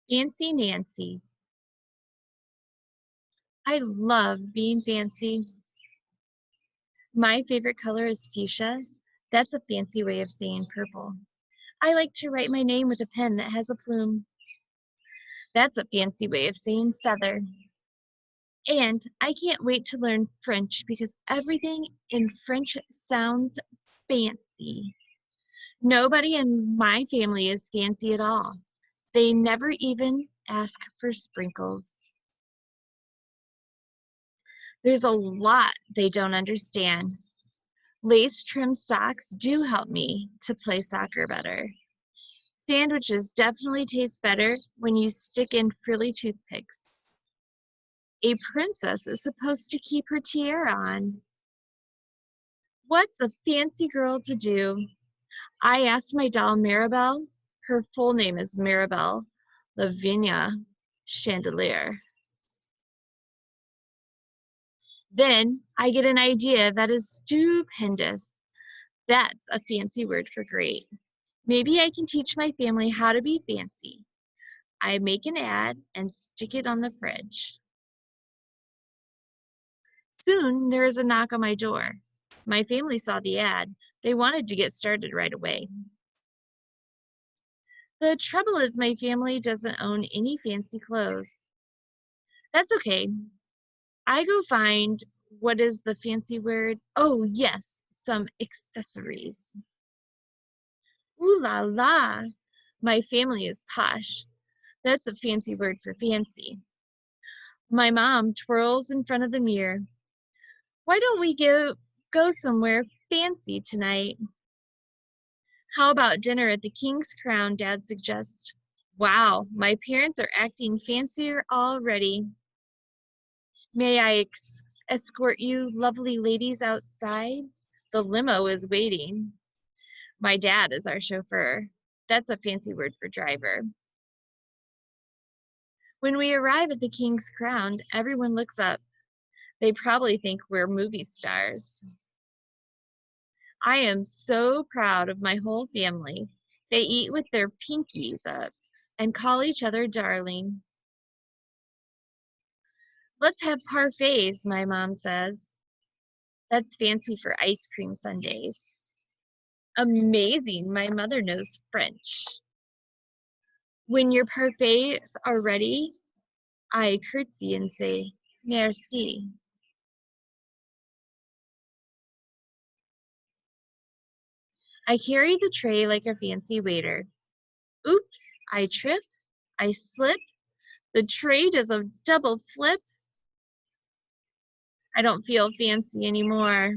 Fancy Nancy. I love being fancy. My favorite color is fuchsia. That's a fancy way of saying purple. I like to write my name with a pen that has a plume. That's a fancy way of saying feather. And I can't wait to learn French because everything in French sounds fancy. Nobody in my family is fancy at all. They never even ask for sprinkles. There's a lot they don't understand. Lace trimmed socks do help me to play soccer better. Sandwiches definitely taste better when you stick in frilly toothpicks. A princess is supposed to keep her tiara on. What's a fancy girl to do? I asked my doll Mirabelle. Her full name is Mirabelle Lavinia Chandelier. Then I get an idea that is stupendous. That's a fancy word for great. Maybe I can teach my family how to be fancy. I make an ad and stick it on the fridge. Soon there is a knock on my door. My family saw the ad. They wanted to get started right away. The trouble is my family doesn't own any fancy clothes. That's okay. I go find, what is the fancy word? Oh, yes, some accessories. Ooh la la. My family is posh. That's a fancy word for fancy. My mom twirls in front of the mirror. Why don't we go somewhere fancy tonight? How about dinner at the King's Crown, Dad suggests. Wow, my parents are acting fancier already. May I escort you lovely ladies outside? The limo is waiting. My dad is our chauffeur. That's a fancy word for driver. When we arrive at the King's Crown, everyone looks up. They probably think we're movie stars. I am so proud of my whole family. They eat with their pinkies up and call each other darling. Let's have parfaits, my mom says. That's fancy for ice cream sundaes. Amazing, my mother knows French. When your parfaits are ready, I curtsy and say, merci. I carry the tray like a fancy waiter. Oops, I trip, I slip. The tray does a double flip. I don't feel fancy anymore.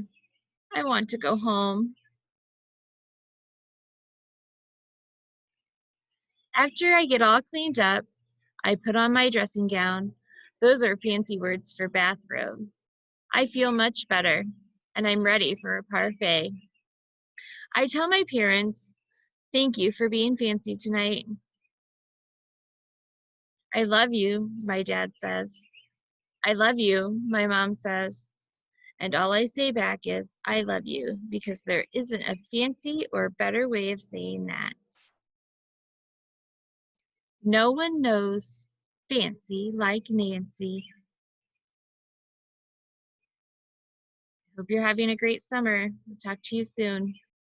I want to go home. After I get all cleaned up, I put on my dressing gown. Those are fancy words for bathrobe. I feel much better, and I'm ready for a parfait. I tell my parents, thank you for being fancy tonight. I love you, my dad says. I love you, my mom says. And all I say back is, I love you, because there isn't a fancy or better way of saying that. No one knows fancy like Nancy. Hope you're having a great summer. I'll talk to you soon.